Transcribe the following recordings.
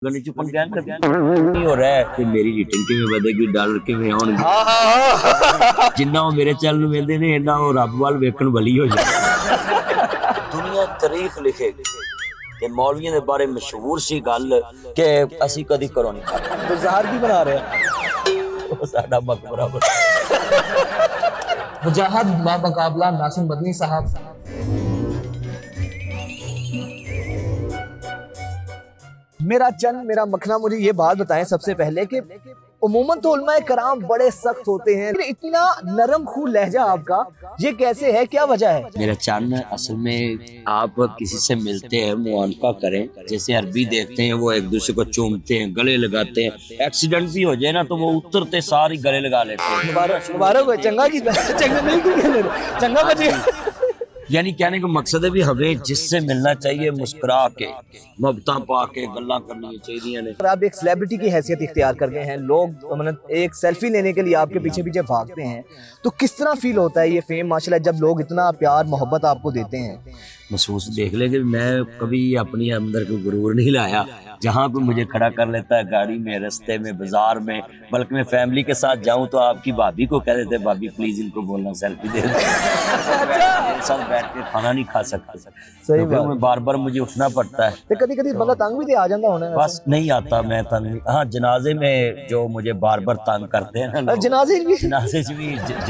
गणित च पंगा नहीं हो रहा है कि मेरी रेटिंग किवें वधेगी, डॉलर किवें आउणगे। जिन्ना वो मेरे चैनल नूं वेंदे ने इन्ना वो रब वाल वेखण वाली हो जाए। दुनिया तारीफ लिखेगी ते मौलवियों दे बारे मशहूर सी गल कि असीं कदी करो नहीं खाते तो ज़हर की बना रहे हैं साडा मकबरा मुजाहिद बामुकाबला नासिम मदनी साहब। मेरा चंद मेरा मखना, मुझे ये बात बताएं सबसे पहले कि उम्मन तो उलमाए कराम बड़े सख्त होते हैं, इतना नरम खू लहजा आपका, ये कैसे है, क्या वजह है? मेरा चंद असल में आप किसी से मिलते हैं मुआनका करें, जैसे अरबी देखते हैं वो एक दूसरे को चूमते हैं, गले लगाते हैं, एक्सीडेंट भी हो जाए ना तो वो उतरते सारी गले लगा लेते हैं। मुबारक हो, चंगा की चंगा नहीं की चंगा बचे। यानी कहने का मकसद है भी हमें जिससे मिलना चाहिए मुस्कुरा के, मोहब्बतां पा के गल्लां करनी चाहिए ने। आप एक सेलिब्रिटी की हैसियत इख्तियार कर गए हैं, लोग मतलब एक सेल्फी लेने के लिए आपके पीछे पीछे भागते हैं, तो किस तरह फील होता है ये फेम माशाल्लाह जब लोग इतना प्यार मोहब्बत आपको देते हैं? महसूस देख ले कि मैं कभी अपनी अंदर को गुरूर नहीं लाया, जहाँ पे मुझे खड़ा कर लेता है गाड़ी में, रास्ते में, बाजार में, बल्कि मैं फैमिली के साथ जाऊँ तो आपकी भाभी को कह देते भाभी प्लीज इनको बोलना सेल्फी दे मेरे साथ बैठ के खाना नहीं खा सकता। सही बात। मैं बार बार मुझे उठना पड़ता है, तो कभी कभी बंदा तंग भी आ जाता होना। बस नहीं आता मैं तंग। हाँ, जनाजे में जो मुझे बार बार तंग करते हैं ना, जनाजे भी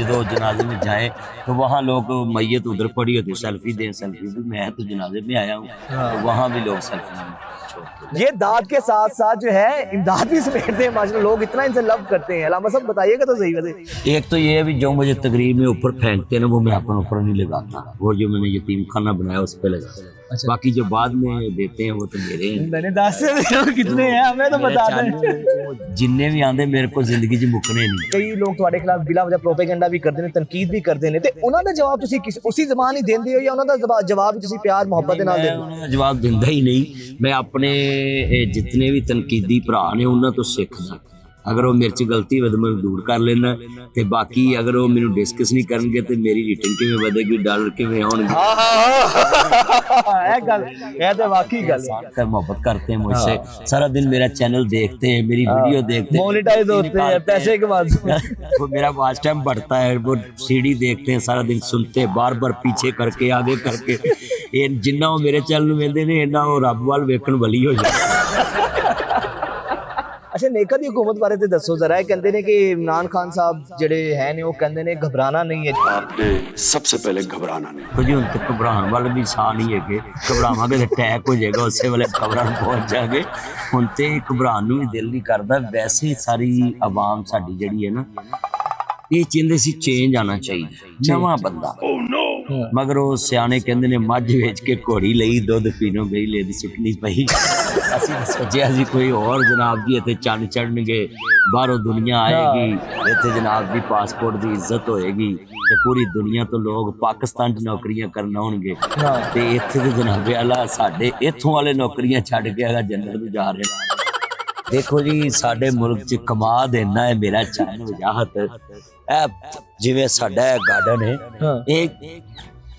जो जनाजे में जाए तो वहाँ लोग मैयत उधर पड़ी होती, सेल्फी दें सेल्फी भी, मैं तो जनाजे में आया हूँ तो वहाँ भी लोग सेल्फी। ये दाद के साथ साथ जो है इमदाद भी समेटते हैं माशाल्लाह, लोग इतना इनसे लव करते हैं। अलामा साहब बताइएगा तो सही वैसे। एक तो ये है भी जो मुझे तकरीर में ऊपर फेंकते हैं ना वो मैं अपने ऊपर नहीं लगाता, वो जो मैंने यतीम खाना बनाया उस पर लगाता। अच्छा। बाकी जो बाद में देते हैं वो तो मेरे हैं। मैंने 10 से कितने हैं हमें तो बता दें। जिन्ने भी आंदे मेरे को जिंदगी च मुकने नहीं। कई लोग तुम्हारे खिलाफ बिला वजह प्रोपेगेंडा भी करते हैं, तनकीद भी करते हैं, ते उन्हां दा जवाब तुसी उसी ज़बान ही देंदे हो या उन्हां दा जवाब तुसी प्यार मोहब्बत दे नाल देंदे हो? उन्हां दा जवाब दिंदा ही नहीं। मैं अपने जितने भी तनकीदी भरा ने उन्हां तो सीखदा, अगर वो मेरे च गलती हो तो मैं दूर कर लेना, ते बाकी अगर वो मैनू डिस्कस नहीं करनगे तो मेरी रेटिंग किवें वधेगी, डॉलर किवें आउणगे। ये तो वाकई गल है। मोहब्बत करते हैं मुझसे, सारा दिन मेरा चैनल देखते हैं, मेरी वीडियो देखते हैं, मोनेटाइज होते हैं, पैसे कमाते हैं, वो मेरा वॉच टाइम बढ़ता है, वो सीडी देखते हैं, सारा दिन सुनते हैं, बार बार पीछे करके आगे करके, ये जिन्ना वो मेरे चैनल वेंदे ने इन्ना वो रब वाल वेखण वाली हो जाए। अच्छा, नेका दी हुकूमत बारे ते दसो जरा। कहते हैं कि इमरान खान साहब जड़े हैं ने वो कहते हैं घबराना नहीं है। आपने सबसे पहले घबराना नहीं। कुछ हुण तक घबराने वाले भी सा नहीं है कि घबरावांगे तो अटैक हो जाएगा, उससे वाले खबरां पहुंच जाएंगे। हुण ते घबराने नूं भी दिल नहीं करदा। वैसे ही सारी आवाम साडी जड़ी है ना ये चाहते सी चेंज आना चाहिए, नवा बंदा। मगर वो सियाने कहते ने मझ वेच के घोड़ी लई, दुध पीनों गई लेदी सुटनी पई। असीं सोचिया सी कोई और जनाब जी इत्थे चंद चढ़नगे, बाहरों दुनिया आएगी, इत्थे जनाब जी पासपोर्ट की इज्जत होएगी ते पूरी दुनिया तो लोग पाकिस्तान च नौकरियां करन आउणगे ते इत्थे ते जनाबे अल्लाह साडे इत्थों वाले नौकरियां छड्ड के अगर जन्नत नूं जा रहे हैं। देखो जी, साडे मुल्क च कमा देना है मेरा चैन वजाहत जिवें साडा गार्डन है, एक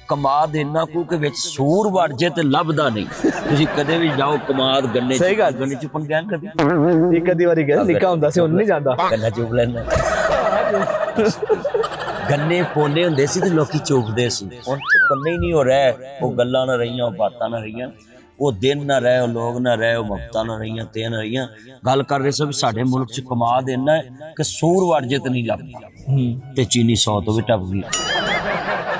कमा देना क्योंकि विच सूर वड़ जाए तो लभदा नहीं। तुसीं कदे भी जाओ कमाद गन्ने च पंगा कभी एक अद्धी वारी गया निक्का हुंदा सी, हुण नहीं जांदा, गन्ना चुप लेना। गन्ने पोने हुंदे सी ते लोकी चुपदे सी, हुण पन्ने ही नहीं हो रहा। वो गल्लां ना रहियां, वो बातां ना रहियां, वो दिन ना रहे, वो लोग ना रहे, वो मुफ्तां ना रहियां, ते ना रहियां। गल कर रहे सब साडे मुल्क च कमा देना है कि सूर वड़ जाए तो नहीं लगदा ते चीनी 100 तो भी टप गई।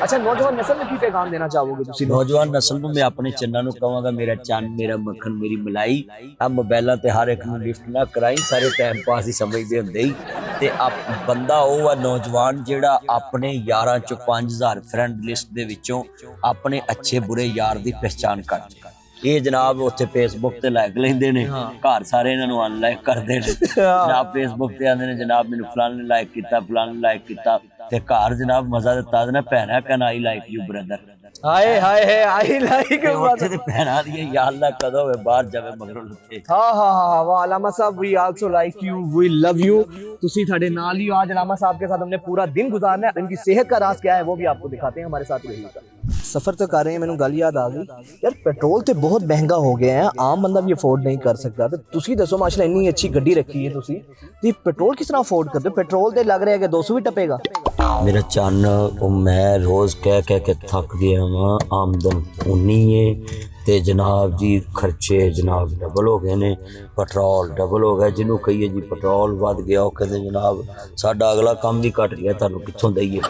अच्छा, नौजवान नस्ल में की पैगाम देना चाहोगे तुसी? नौजवान नस्ल में मैं अपने चन्ना नूं कहांगा मेरा चन्न, मेरा मक्खन, मेरी मलाई। अब मोबाइलां ते हर एक नूं लिफ्ट ना कराई, सारे टाइम पास ही समझदे हुंदे ही ते आप बंदा ਉਹ ਆ नौजवान ਜਿਹੜਾ ਆਪਣੇ यारां चों 5000 फ्रेंड लिस्ट ਦੇ ਵਿੱਚੋਂ ਆਪਣੇ अच्छे बुरे यार ਦੀ पहचान कर। ये जनाब उत्थे फेसबुक ते लाइक लेंदे ने, घर सारे इन्हां नूं अनलाइक करदे ने। जनाब फेसबुक ते आंदे ने जनाब मैनूं फलाने ने लाइक कीता, फलाने ने लाइक कीता, ते घर जनाब मजा दित्ता ना भैणा can I like you brother. हाय हाय है आई लाइक उत्थे ते भैणा दी या अल्लाह कदों होवे बाहर जावे मगरों लुटे। हाँ वाह अलामा साहब, we also like you, we love you. तुसी साडे नाल ही आज अलामा साहब के साथ हमने पूरा दिन गुजारना है। इनकी सेहत का राज क्या है वो भी आपको दिखाते हैं, हमारे साथ रहिएगा। ਸਫ਼ਰ ਤਾਂ ਕਰ ਰਹੇ ਹਾਂ, ਮੈਨੂੰ ਗੱਲ ਯਾਦ ਆ ਗਈ ਯਾਰ, ਪੈਟਰੋਲ ਤੇ ਬਹੁਤ ਮਹਿੰਗਾ ਹੋ ਗਿਆ ਹੈ, ਆਮ ਬੰਦਾ ਵੀ ਅਫੋਰਡ ਨਹੀਂ ਕਰ ਸਕਦਾ। ਤੇ ਤੁਸੀਂ ਦੱਸੋ ਮਾਸ਼ਾਅੱਲਾ ਇੰਨੀ ਅੱਛੀ ਗੱਡੀ ਰੱਖੀ ਹੈ ਤੁਸੀਂ, ਤੇ ਪੈਟਰੋਲ ਕਿਸ ਤਰ੍ਹਾਂ ਅਫੋਰਡ ਕਰਦੇ ਹੋ? ਪੈਟਰੋਲ ਤੇ ਲੱਗ ਰਿਹਾ ਕਿ 200 ਵੀ ਟੱਪੇਗਾ। मेरा चन्न मैं रोज़ कह के थक गया वा, आमदन उन्नी है ते जनाब जी खर्चे जनाब डबल हो गए ने, पेट्रोल डबल हो गया। जिन्हों कहिए जी पेट्रोल वध गया, वो कहते जनाब साडा अगला काम भी घट गया, तुहानू कित्थों दईए।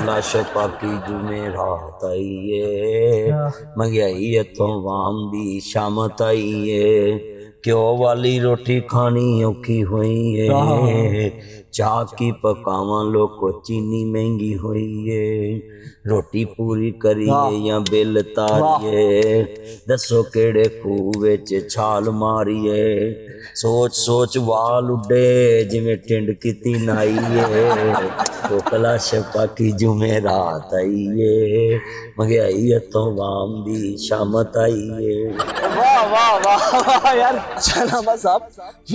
लाश पाकी जुमे रात आई है, महंगाई इत्थों वाम दी शामत आई है, घ्यो वाली रोटी खानी औखी हुई है, चाह की पकावा लोको चीनी महंगी हुई है, रोटी पूरी करिए या बिल तारिए, दसो केड़े खूह विच छाल मारिए, सोच सोच वाल उडे जिवें टिंड कीती नाई है, कोकला छपा की जुमे रात आई है, महंगाई इत्थों वाम दी शामत आई है। वाह वाह वाह वाह यार, सलामा साहब,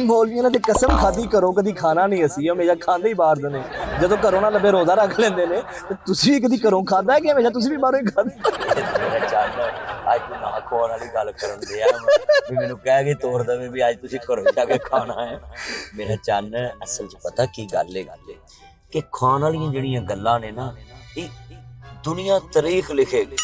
मौलवियों ने ते कसम खादी घरों कदी खाना नहीं, ਅਸੀਂ ਹਮੇਸ਼ਾ ਖਾਂਦੇ ਹੀ ਬਾਹਰ ਦੇ ਨੇ। ਜਦੋਂ ਘਰੋਂ ਨਾ ਲੱਭੇ ਰੋਜ਼ਾ ਰੱਖ ਲੈਂਦੇ ਨੇ। ਤੇ ਤੁਸੀਂ ਵੀ ਕਦੀ ਘਰੋਂ ਖਾਦਾ ਹੈ ਕਿ ਹਮੇਸ਼ਾ ਤੁਸੀਂ ਵੀ ਬਾਹਰੋਂ ਹੀ ਖਾਂਦੇ? ਮੇਰਾ ਚੰਨ ਅੱਜ ਤੂੰ ਨਾ ਖੋਣ ਵਾਲੀ ਗੱਲ ਕਰਨ ਦੇ ਆ ਵੀ ਮੈਨੂੰ ਕਹਿ ਕੇ ਤੋੜ ਦੇਵੇ ਵੀ ਅੱਜ ਤੁਸੀਂ ਘਰੋਂ ਜਾ ਕੇ ਖਾਣਾ ਹੈ। ਮੇਰਾ ਚੰਨ ਅਸਲ 'ਚ ਪਤਾ ਕੀ ਗੱਲ ਹੈ ਕਿ ਖਾਣ ਵਾਲੀਆਂ ਜਿਹੜੀਆਂ ਗੱਲਾਂ ਨੇ ਨਾ, ਇਹ ਦੁਨੀਆ ਤਾਰੀਖ ਲਿਖੇਗੀ।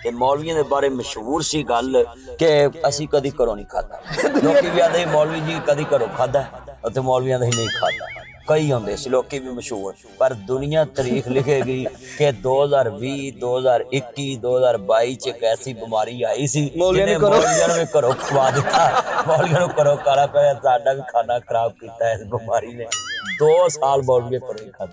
ਤੇ ਮੌਲਵੀਆਂ ਦੇ ਬਾਰੇ ਮਸ਼ਹੂਰ ਸੀ ਗੱਲ ਕਿ ਅਸੀਂ ਕਦੀ ਘਰੋਂ ਨਹੀਂ ਖਾਦਾ। ਲੋਕੀ ਵੀ ਆਦੇ ਮੌਲਵੀ ਜੀ ਕਦੀ ਘਰੋਂ ਖਾਦਾ, ਉੱਥੇ ਮੌਲਵੀਆਂ ਦਾ ਹੀ ਨਹੀਂ ਖਾਦਾ। ਕਈ ਹੁੰਦੇ ਸੀ ਲੋਕੀ ਵੀ ਮਸ਼ਹੂਰ, ਪਰ ਦੁਨੀਆ ਤਾਰੀਖ ਲਿਖੇਗੀ ਕਿ 2020 2021 2022 ਚ ਇੱਕ ਐਸੀ ਬਿਮਾਰੀ ਆਈ ਸੀ ਜਿਹਨੇ ਮੌਲਵੀਆਂ ਨੂੰ ਘਰੋਂ ਖਵਾ ਦਿੱਤਾ। ਮੌਲਵੀਆਂ ਨੂੰ ਘਰੋਂ ਖਾਣਾ ਪਿਆ, ਸਾਡਾ ਵੀ ਖਾਣਾ ਖਰਾਬ ਕੀਤਾ ਇਸ ਬਿਮਾਰੀ ਨੇ। 2 ਸਾਲ ਮੌਲਵੀ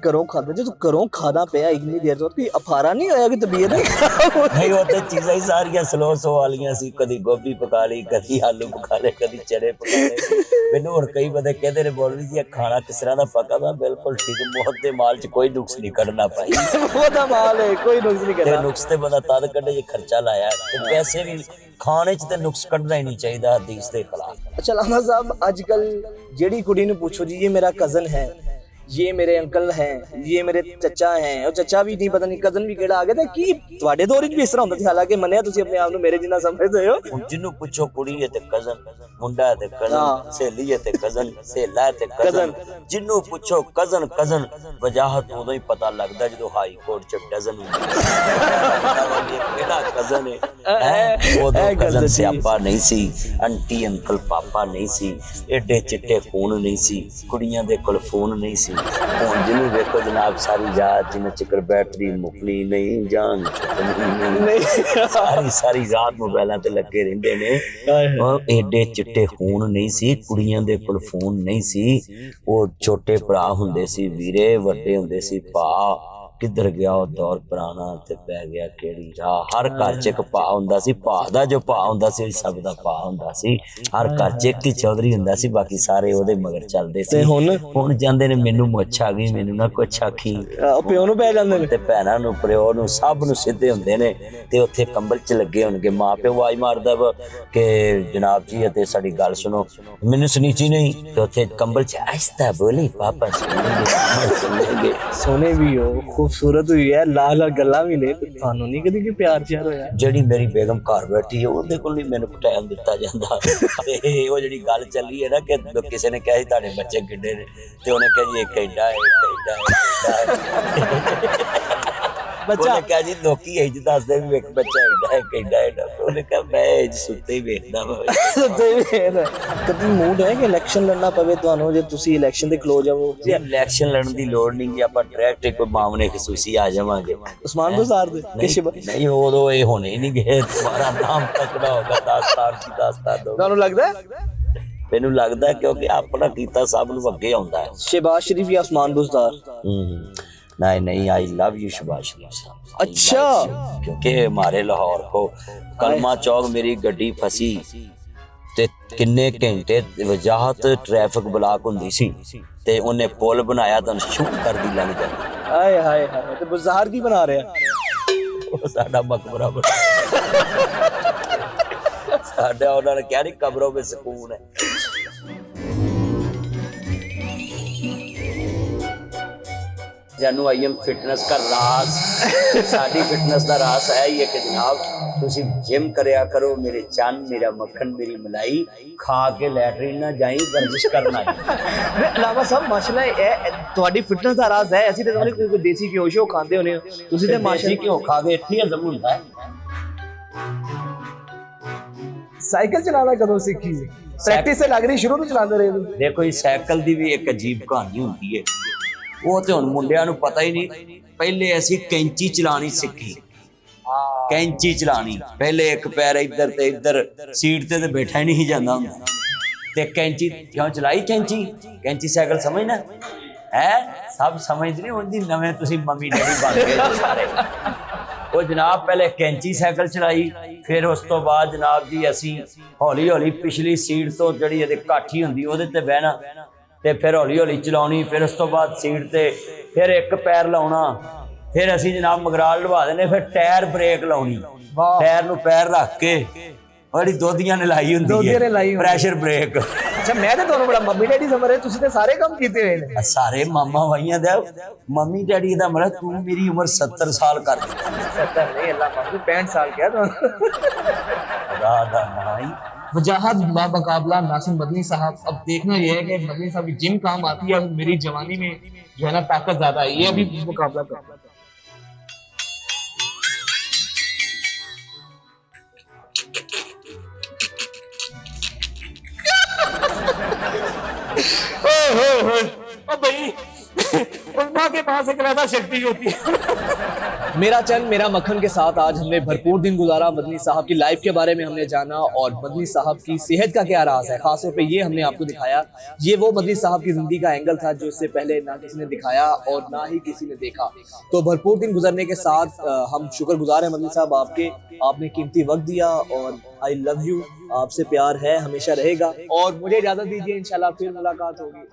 ਘਰੋਂ ਖਾਦਾ। ਜਦੋਂ ਘਰੋਂ ਖਾਣਾ ਪਿਆ ਇੰਨੀ ਦੇਰ ਤੋਂ ਕੋਈ ਅਫਾਰਾ ਨਹੀਂ ਹੋਇਆ ਕਿ ਤਬੀਅਤ ਨਹੀਂ? ਉਹ ਤੇ ਚੀਜ਼ਾਂ ਹੀ ਸਾਰੀਆਂ ਸਲੋ ਵਾਲੀਆਂ ਸੀ, ਕਦੀ ਗੋਭੀ ਪਕਾ ਲਈ, ਕਦੀ ਆਲੂ ਪਕਾ ਲਏ, ਕਦੀ ਚਨੇ ਪਕਾ ਲਏ। ਮੈਨੂੰ ਹੋਰ ਕਈ ਬੰਦੇ ਕਹਿੰਦੇ ਨੇ ਮੌਲਵੀ ਜੀ ਇਹ ਖਾਣਾ ਕਿਸ ਤਰ੍ਹਾਂ ਦਾ ਪਕਾਦਾ? ਬਿਲਕੁਲ ਠੀਕ, ਮੁਹੱਤ ਦੇ ਮਾਲ 'ਚ ਕੋਈ ਨੁਕਸ ਨਹੀਂ ਕੱਢਣਾ ਭਾਈ, ਉਹਦਾ ਮਾਲ ਹੈ, ਕੋਈ ਨੁਕਸ ਨਹੀਂ ਕੱਢਣਾ। ਨੁਕਸ ਤੇ ਬੰਦਾ ਤਦ ਕੱਢੇ ਜੇ ਖਰਚਾ ਲਾਇਆ, ਤੇ ਪੈਸੇ ਵੀ ਖਾਣੇ 'ਚ ਤੇ ਨੁਕਸ ਕੱਢਣਾ ਹੀ ਨਹੀਂ ਚਾਹੀਦਾ ਹਦੀਸ ਦੇ ਖਿਲਾਫ। अच्छा लामा साहब, आजकल जेड़ी कुड़ी ने पूछो जी ये मेरा कज़न है, ये मेरे अंकल हैं, ये मेरे चचा हैं, और चचा भी नहीं पता नहीं कज़न भी केड़ा आ गया था कि ਤੁਹਾਡੇ ਦੌਰ 'ਚ ਵੀ ਇਸ ਤਰ੍ਹਾਂ ਹੁੰਦਾ ਸੀ? ਹਾਲਾਂਕਿ ਮੰਨਿਆ ਤੁਸੀਂ ਆਪਣੇ ਆਪ ਨੂੰ ਮੇਰੇ ਜਿੰਨਾ ਸਮਝਦੇ ਹੋ। ਹੁਣ ਜਿਹਨੂੰ ਪੁੱਛੋ ਕੁੜੀ ਹੈ ਤੇ ਕਜ਼ਨ, ਮੁੰਡਾ ਹੈ ਤੇ ਕਜ਼ਨ, ਸਹੇਲੀ ਹੈ ਤੇ ਕਜ਼ਨ, ਸਹੇਲਾ ਹੈ ਤੇ ਕਜ਼ਨ, ਜਿਹਨੂੰ ਪੁੱਛੋ ਕਜ਼ਨ ਕਜ਼ਨ। ਵਜਾਹਤ ਉਦੋਂ ਹੀ ਪਤਾ ਲੱਗਦਾ ਜਦੋਂ ਹਾਈ ਕੋਰਟ 'ਚ ਡਜ਼ਨ ਕਿਹੜਾ ਕਜ਼ਨ ਹੈ। ਉਦੋਂ ਕਜ਼ਨ ਸਿਆਪਾ ਨਹੀਂ ਸੀ, ਆਂਟੀ ਅੰਕਲ ਪਾਪਾ ਨਹੀਂ ਸੀ, ਏਡੇ ਚਿੱਟੇ ਖੂਨ ਨਹੀਂ ਸੀ, ਕੁੜੀਆਂ ਦੇ ਕੋਲ ਫੋਨ ਨਹੀਂ ਸੀ। ਹੁਣ ਜਿਹਨੂੰ ਵੇਖੋ ਜਨਾਬ ਸਾਰੀ ਰਾਤ ਜਿੰਨਾ ਚਿਕਰ ਬੈਟਰੀ ਮੁਕਲੀ ਨਹੀਂ, ਜਾਨ ਸਾਰੀ ਰਾਤ ਮੋਬਾਈਲਾਂ ਤੇ ਲੱਗੇ ਰਹਿੰਦੇ ਨੇ। ਏਡੇ ਚਿੱਟੇ ਖੂਨ ਨਹੀਂ ਸੀ, ਕੁੜੀਆਂ ਦੇ ਕੋਲ ਫੋਨ ਨਹੀਂ ਸੀ। ਉਹ ਛੋਟੇ ਭਰਾ ਹੁੰਦੇ ਸੀ ਵੀਰੇ, ਵੱਡੇ ਹੁੰਦੇ ਸੀ ਭਾ। ਕਿੱਧਰ ਗਿਆ ਉਹ ਦੌਰ ਪੁਰਾਣਾ ਤੇ ਪੈ ਗਿਆ ਕਿਹੜੀ ਰਾਹ। ਹਰ ਘਰ 'ਚ ਇੱਕ ਭਾ ਹੁੰਦਾ ਸੀ, ਭਾ ਦਾ ਜੋ ਭਾ ਹੁੰਦਾ ਸੀ ਸਭ ਦਾ ਭਾ ਹੁੰਦਾ ਸੀ। ਹਰ ਘਰ 'ਚ ਇੱਕ ਹੀ ਚੌਧਰੀ ਹੁੰਦਾ ਸੀ, ਬਾਕੀ ਸਾਰੇ ਉਹਦੇ ਮਗਰ ਚੱਲਦੇ ਸੀ। ਹੁਣ ਜਾਂਦੇ ਨੇ ਮੈਨੂੰ ਮੁੱਛ ਆ ਗਈ, ਮੈਨੂੰ ਨਾ ਕੁਛ ਆਖੀ, ਪਿਓ ਨੂੰ ਪੈ ਜਾਂਦੇ ਨੇ, ਤੇ ਭੈਣਾਂ ਨੂੰ ਪਿਓ ਨੂੰ ਸਭ ਨੂੰ ਸਿੱਧੇ ਹੁੰਦੇ ਨੇ। ਤੇ ਉੱਥੇ ਕੰਬਲ 'ਚ ਲੱਗੇ ਹੋਣਗੇ, ਮਾਂ ਪਿਓ ਆਵਾਜ਼ ਮਾਰਦਾ ਵਾ ਕਿ ਜਨਾਬ ਜੀ ਅਤੇ ਸਾਡੀ ਗੱਲ ਸੁਣੋ, ਮੈਨੂੰ ਸੁਨੀਚੀ ਨਹੀਂ। ਤੇ ਉੱਥੇ ਕੰਬਲ 'ਚ ਆਹਿਸਤਾ ਬੋਲੀ ਪਾਪਾ ਸੁਣेंगे। ਸੋਨੇ ਵੀ ਹੋ, खूबसूरत हुई है, लाल गला भी ने, थानू नहीं कदी प्यार श्यार होया? ਜਿਹੜੀ ਮੇਰੀ ਬੇਗਮ ਘਰ ਬੈਠੀ ਹੈ ਉਹਦੇ ਕੋਲ ਨਹੀਂ ਮੈਨੂੰ ਟਾਈਮ ਦਿੱਤਾ ਜਾਂਦਾ। ਤੇ ਉਹ ਜਿਹੜੀ ਗੱਲ ਚੱਲੀ ਹੈ ਨਾ ਕਿ ਕਿਸੇ ਨੇ ਕਿਹਾ ਸੀ ਤੁਹਾਡੇ ਬੱਚੇ ਕਿੱਡੇ ਨੇ, ਤੇ ਉਹਨੇ ਕਿਹਾ ਜੀ ਇੱਕ ਐਡਾ ਹੈ, ਇੱਕ ਐਡਾ ਹੈ। ਬੱਚਾ ਕਿਹਾ ਜੀ ਲੋਕੀ ਇੰਜ ਦੱਸਦੇ ਵੀ ਇੱਕ ਬੱਚਾ ਐਡਾ ਹੈ, ਇੱਕ ਐਡਾ ਹੈ। ਉਹਨੇ ਕਿਹਾ ਮੈਂ ਇੰਜ ਸੁੱਤੇ ਹੀ ਵੇਖਦਾ ਵਾ। ਕਦੀ ਮੂਡ ਹੈ ਕਿ ਇਲੈਕਸ਼ਨ ਲੜਨਾ ਪਵੇ ਤੁਹਾਨੂੰ, ਜੇ ਤੁਸੀਂ ਇਲੈਕਸ਼ਨ ਦੇ ਖਲੋ ਜਾਵੋ? ਜੀ ਇਲੈਕਸ਼ਨ ਲੜਨ ਦੀ ਲੋੜ ਨਹੀਂ ਕਿ ਆਪਾਂ ਡਾਇਰੈਕਟ ਕੋਈ ਮਾਮਲੇ ਖਸੂਸੀ ਆ ਜਾਵਾਂਗੇ। ਉਸਮਾਨ ਗੁਜ਼ਾਰ ਦੇ ਨਹੀਂ, ਉਦੋਂ ਇਹ ਹੋਣੇ ਹੀ ਨਹੀਂ ਗਏ। ਤੁਹਾਡਾ ਨਾਮ ਤੱਕਦਾ ਹੋਗਾ ਦਾਸਤਾਨ ਦੀ ਦਾਸਤਾਨ ਦੋ। ਤੁਹਾਨੂੰ ਲੱਗਦਾ? ਮੈਨੂੰ ਲੱਗਦਾ ਕਿਉਂਕਿ ਆਪਣਾ ਕੀਤਾ ਸਭ ਨੂੰ ਅੱਗੇ ਆਉਂਦਾ ਹੈ। ਸ਼ਹਿਬਾਜ਼ ਸ਼ਰੀਫ ਜਾਂ ਉਸਮਾਨ ਗੁਜ਼ਾਰ? नहीं, आई लव यू शहबाज शरीफ साहब। अच्छा, क्योंकि हमारे लाहौर को कलमा चौक मेरी गड्डी फसी ते किन्ने घंटे वजाहत ट्रैफिक ब्लॉक हुंदी सी ते उन्हें पुल बनाया तो शू कर दी लग जाती। हाय हाय हाय, ते गुजार की बना रहे वो साडा मकबरा बना साडा उन्होंने क्या नहीं कब्रों में सुकून है। जानू आई एम फिटनेस का राज साडी फिटनेस का राज है ये कि जनाब तुसी जिम करया करो मेरे चन मेरा मक्खन मेरी मलाई खा के लैटरीन ना जाई वर्जिश करना ਲਾਵਾ ਸਾਹਿਬ ਮਾਸ਼ਾਅੱਲਾ ਇਹ ਤੁਹਾਡੀ ਫਿਟਨੈਸ ਦਾ ਰਾਜ਼ ਹੈ। ਅਸੀਂ ਤਾਂ ਤੁਹਾਨੂੰ ਕੋਈ ਦੇਸੀ ਘਿਓ ਸ਼ੋ ਖਾਂਦੇ ਹੋਣੇ ਹੋ, ਤੁਸੀਂ ਤੇ माशी क्यों खा के इतनी हजम होता है। ਸਾਈਕਲ ਚਲਾਣਾ ਕਦੋਂ ਸਿੱਖੀ? ਪ੍ਰੈਕਟਿਸ ਤੇ ਲੱਗ ਰਹੀ, ਸ਼ੁਰੂ ਤੋਂ ਚਲਾਉਂਦੇ ਰਹੇ ਤੁਸੀਂ? देखो ये साइकिल की भी एक अजीब कहानी होती है वो तो हुण मुंडियां नूं पता ही नहीं। पहले असी कैंची चलानी सीखी कैंची चलानी पहले एक पैर इधर ते इधर सीट ते बैठा ही नहीं जाता हुंदा ते कैंची क्यों चलाई कैंची साइकिल समझना है सब समझ नहीं होंदी नवें तुसी मम्मी डैडी बन गए सारे। वो जनाब पहले कैंची साइकिल चलाई फिर उस तो बाद जनाब जी असी हौली हौली पिछली सीट तो जिहड़ी इहदी काठी हुंदी ओहदे ते बहना ते फिर हौली हौली चलाउणी फिर उस तो बाद सीट ते फिर एक पैर लाउणा फिर असी जनाब मगराल लवा देने फिर टायर ब्रेक लाउणी टायर नूं पैर रख के बड़ी दोधियां ने लाई दोधियां ने लाई हुंदी है हुंदी। Pressure brake. ਅੱਛਾ ਮੈਂ ਤਾਂ ਤੁਹਾਨੂੰ ਬੜਾ ਮੰਮੀ ਡੈਡੀ ਸਮਝ ਰਿਹਾ, ਤੁਸੀਂ ਤੇ ਸਾਰੇ ਕੰਮ ਕੀਤੇ ਹੋਏ ਨੇ। सारे मामा भाइयां दे मम्मी डैडी दा मतलब तू मेरी उम्र 70 साल कर दी 70 नहीं अल्लाह माफ 65 साल किया तो खुदा दा नाई। वजाहत बामुकाबला नासिर मदनी साहब। अब देखना यह है कि मदनी साहब की जिम काम आती है, मेरी जवानी में जो है ना ताकत ज्यादा है, ये अभी मुकाबला कर भाई उल्मा के पास एक ज्यादा शक्ति होती है। मेरा चंद मेरा मक्खन के साथ आज हमने भरपूर दिन गुजारा। मदनी साहब की लाइफ के बारे में हमने जाना और मदनी साहब की सेहत का क्या राज है, खासतौर पे ये हमने आपको दिखाया। ये वो मदनी साहब की जिंदगी का एंगल था जो इससे पहले ना किसी ने दिखाया और ना ही किसी ने देखा। तो भरपूर दिन गुजरने के साथ हम शुक्रगुजार हैं मदनी साहब आपके, आपने कीमती वक्त दिया और आई लव यू, आपसे प्यार है हमेशा रहेगा। और मुझे इजाजत दीजिए, इंशाल्लाह फिर मुलाकात होगी।